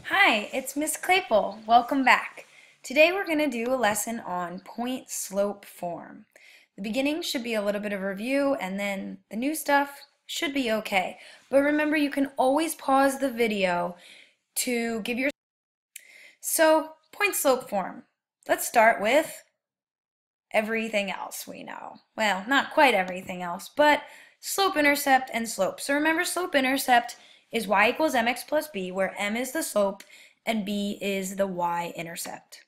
Hi, it's Miss Claypole. Welcome back. Today we're going to do a lesson on point slope form. The beginning should be a little bit of review and then the new stuff should be okay. But remember, you can always pause the video to give your... So, point slope form. Let's start with everything else we know. Well, not quite everything else, but slope, intercept, and slope. So remember, slope intercept is y equals mx plus b, where m is the slope and b is the y-intercept.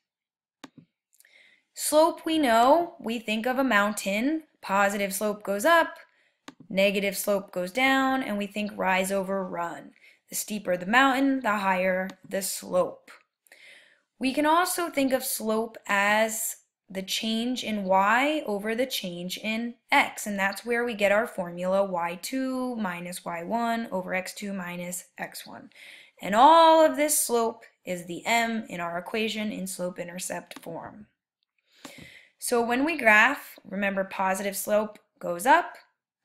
Slope, we know, we think of a mountain. Positive slope goes up, negative slope goes down, and we think rise over run. The steeper the mountain, the higher the slope. We can also think of slope as the change in y over the change in x, and that's where we get our formula y2 minus y1 over x2 minus x1. And all of this slope is the m in our equation in slope-intercept form. So when we graph, remember, positive slope goes up,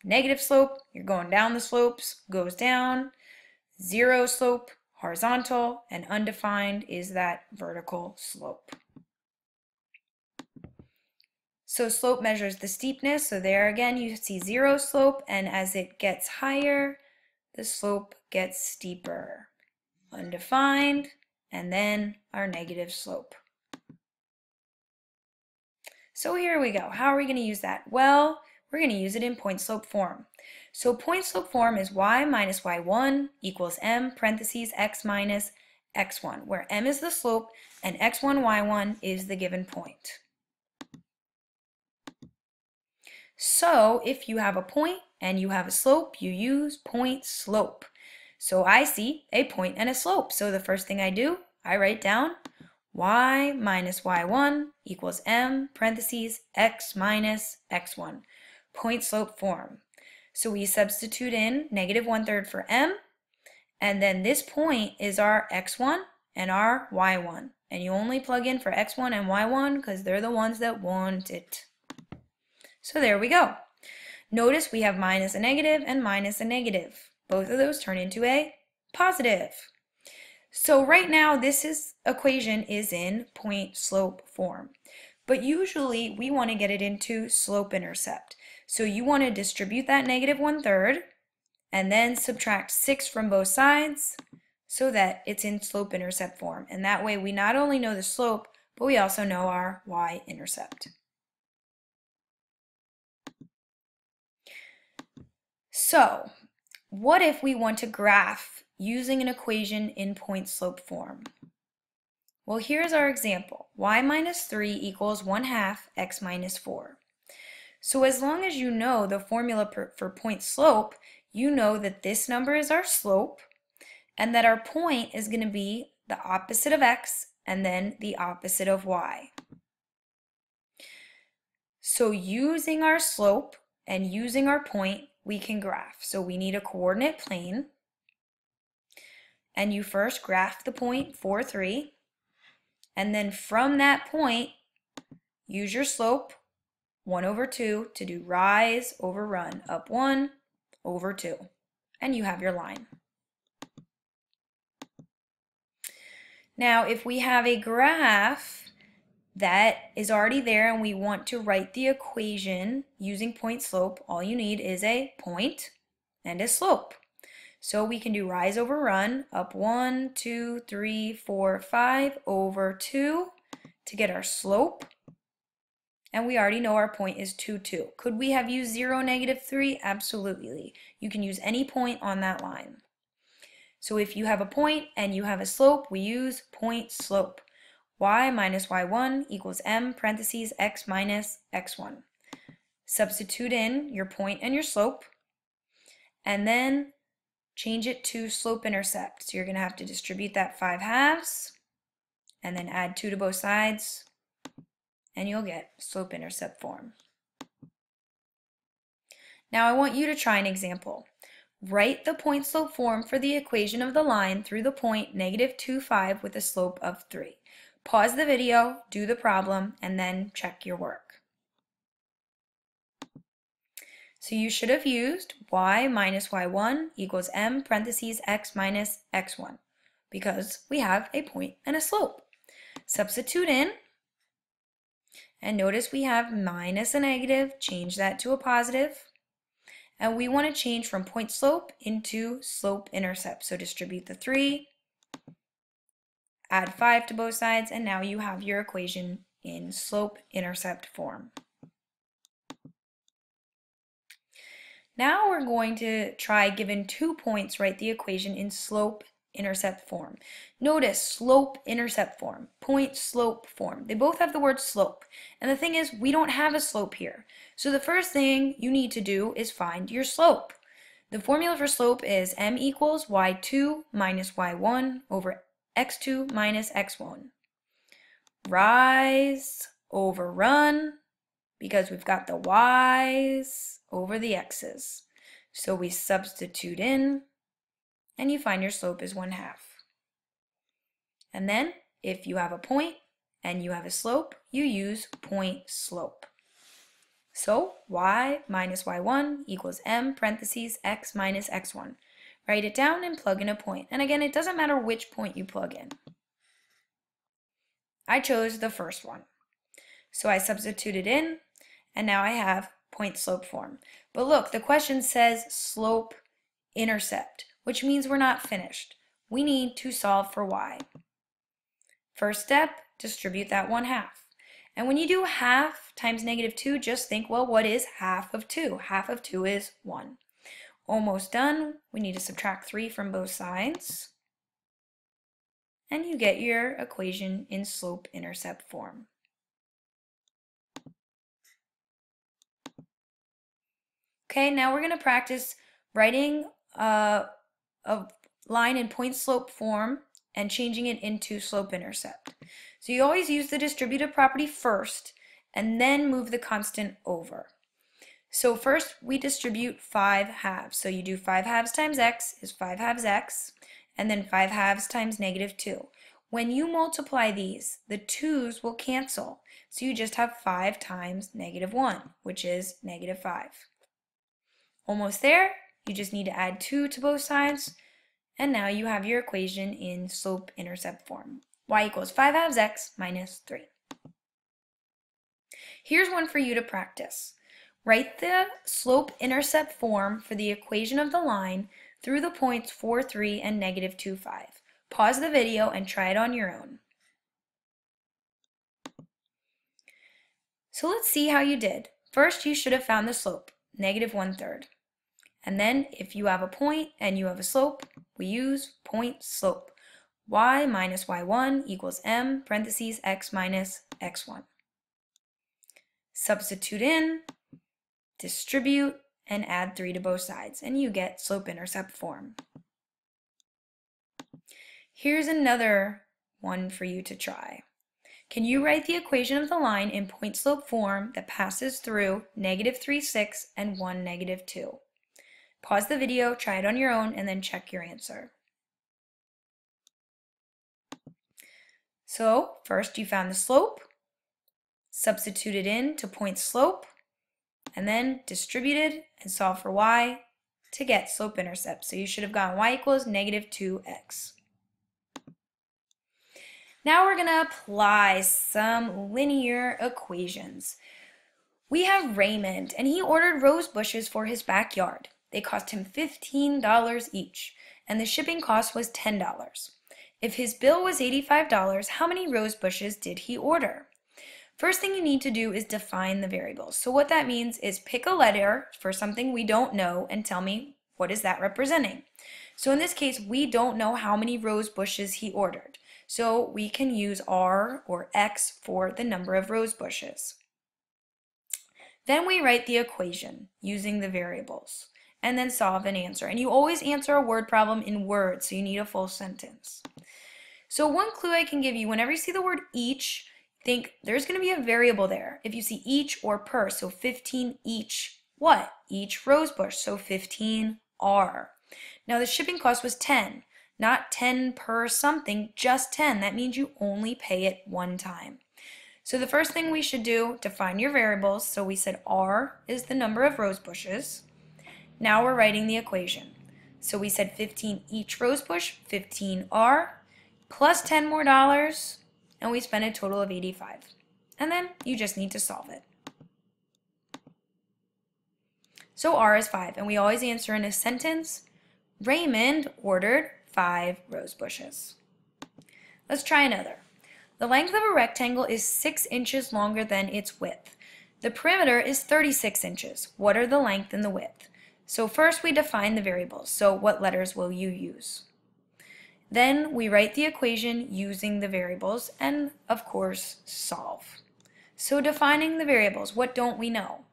negative slope, you're going down the slopes, goes down, zero slope, horizontal, and undefined is that vertical slope. So slope measures the steepness, so there again you see zero slope, and as it gets higher, the slope gets steeper. Undefined, and then our negative slope. So here we go. How are we going to use that? Well, we're going to use it in point slope form. So point slope form is y minus y1 equals m parentheses x minus x1, where m is the slope and x1, y1 is the given point. So if you have a point and you have a slope, you use point slope. So I see a point and a slope. So the first thing I do, I write down y minus y1 equals m parentheses x minus x1. Point slope form. So we substitute in negative 1/3 for m, and then this point is our x1 and our y1. And you only plug in for x1 and y1 because they're the ones that want it. So there we go. Notice we have minus a negative and minus a negative. Both of those turn into a positive. So right now this equation is in point slope form. But usually we want to get it into slope intercept. So you want to distribute that negative 1/3 and then subtract 6 from both sides so that it's in slope intercept form. And that way we not only know the slope, but we also know our y-intercept. So, what if we want to graph using an equation in point slope form? Well, here's our example. Y minus 3 equals 1/2 x minus 4. So as long as you know the formula for point slope, you know that this number is our slope and that our point is going to be the opposite of x and then the opposite of y. So using our slope and using our point, we can graph. So we need a coordinate plane, and you first graph the point 4, 3, and then from that point, use your slope 1/2 to do rise over run, up 1/2, and you have your line. Now if we have a graph that is already there and we want to write the equation using point slope, all you need is a point and a slope. So we can do rise over run, up 1, 2, 3, 4, 5 over 2 to get our slope. And we already know our point is 2, 2. Could we have used 0, negative 3? Absolutely. You can use any point on that line. So if you have a point and you have a slope, we use point slope. Y minus y1 equals m parentheses x minus x1. Substitute in your point and your slope, and then change it to slope intercept. So you're going to have to distribute that 5/2 and then add 2 to both sides, and you'll get slope intercept form. Now I want you to try an example. Write the point slope form for the equation of the line through the point -2, 5 with a slope of 3. Pause the video, do the problem, and then check your work. So you should have used y minus y1 equals m parentheses x minus x1. because we have a point and a slope. Substitute in, and notice we have minus a negative, change that to a positive, and we want to change from point slope into slope intercept. So distribute the 3, add 5 to both sides, and now you have your equation in slope intercept form. Now we're going to try, given 2 points, write the equation in slope intercept form. Notice slope intercept form, point slope form. They both have the word slope. And the thing is, we don't have a slope here. So the first thing you need to do is find your slope. The formula for slope is m equals y2 minus y1 over x2 minus x1. Rise over run, because we've got the y's over the x's. So we substitute in, and you find your slope is 1/2. And then, if you have a point and you have a slope, you use point slope. So y minus y1 equals m parentheses x minus x1. Write it down and plug in a point. And again, it doesn't matter which point you plug in. I chose the first one. So I substituted in, and now I have point slope form. But look, the question says slope intercept, which means we're not finished. We need to solve for y. First step, distribute that 1/2. And when you do half times -2, just think, well, what is half of 2? Half of 2 is 1. Almost done. We need to subtract 3 from both sides. And you get your equation in slope intercept form. Okay, now we're going to practice writing a line in point slope form and changing it into slope intercept. So you always use the distributive property first and then move the constant over. So first we distribute 5/2. So you do 5/2 times x is 5/2 x, and then 5/2 times -2. When you multiply these, the 2's will cancel. So you just have 5 times -1, which is -5. Almost there. You just need to add 2 to both sides, and now you have your equation in slope intercept form. Y equals 5/2 x minus 3. Here's one for you to practice. Write the slope intercept form for the equation of the line through the points 4, 3, and -2, 5. Pause the video and try it on your own. So let's see how you did. First, you should have found the slope, -1/3. And then if you have a point and you have a slope, we use point slope. Y minus y1 equals m parentheses x minus x1. Substitute in, distribute, and add 3 to both sides, and you get slope intercept form. Here's another one for you to try. Can you write the equation of the line in point slope form that passes through -3, 6 and 1, -2? Pause the video, try it on your own, and then check your answer. So first you found the slope, substituted in to point slope, and then distributed and solved for y to get slope intercept. So you should have gotten y equals -2x. Now we're going to apply some linear equations. We have Raymond, and he ordered rose bushes for his backyard. They cost him $15 each, and the shipping cost was $10. If his bill was $85, how many rose bushes did he order? First thing you need to do is define the variables. So what that means is pick a letter for something we don't know and tell me what is that representing. So in this case, we don't know how many rose bushes he ordered. So we can use R or X for the number of rose bushes. Then we write the equation using the variables and then solve an answer. And you always answer a word problem in words, so you need a full sentence. So one clue I can give you, whenever you see the word each, think there's going to be a variable there. If you see each or per, so 15 each, what? Each rose bush, so 15 R. Now the shipping cost was 10, not 10 per something, just 10. That means you only pay it one time. So the first thing we should do, define your variables. So we said R is the number of rose bushes. Now we're writing the equation. So we said 15 each rose bush, 15 R. plus $10 more, and we spend a total of 85. And then you just need to solve it. So R is 5, and we always answer in a sentence. Raymond ordered 5 rose bushes. Let's try another. The length of a rectangle is 6 inches longer than its width. The perimeter is 36 inches. What are the length and the width? So first we define the variables. So what letters will you use? Then we write the equation using the variables and, of course, solve. So defining the variables, what don't we know?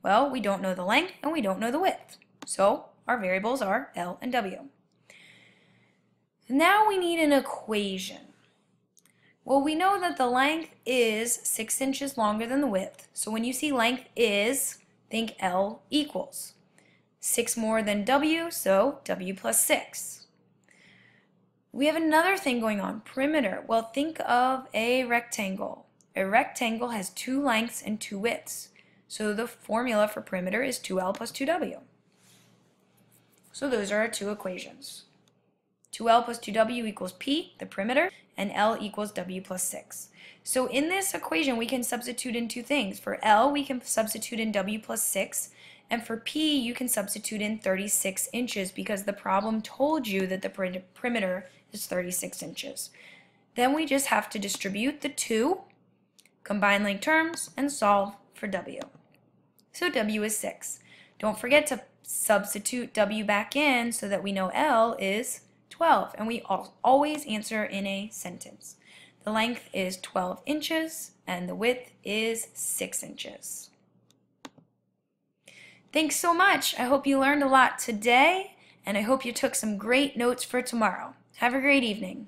Well, we don't know the length and we don't know the width. So our variables are L and W. Now we need an equation. Well, we know that the length is 6 inches longer than the width. So when you see length is, think L equals 6 more than W, so W plus 6. We have another thing going on, perimeter. Well, think of a rectangle. A rectangle has 2 lengths and 2 widths. So the formula for perimeter is 2L plus 2W. So those are our two equations. 2L plus 2W equals P, the perimeter, and L equals W plus 6. So in this equation, we can substitute in two things. For L, we can substitute in W plus 6, and for P, you can substitute in 36 inches because the problem told you that the perimeter is 36 inches. Then we just have to distribute the two, combine like terms, and solve for W. So W is 6. Don't forget to substitute W back in so that we know L is 12, and we always answer in a sentence. The length is 12 inches and the width is 6 inches. Thanks so much. I hope you learned a lot today, and I hope you took some great notes for tomorrow. Have a great evening.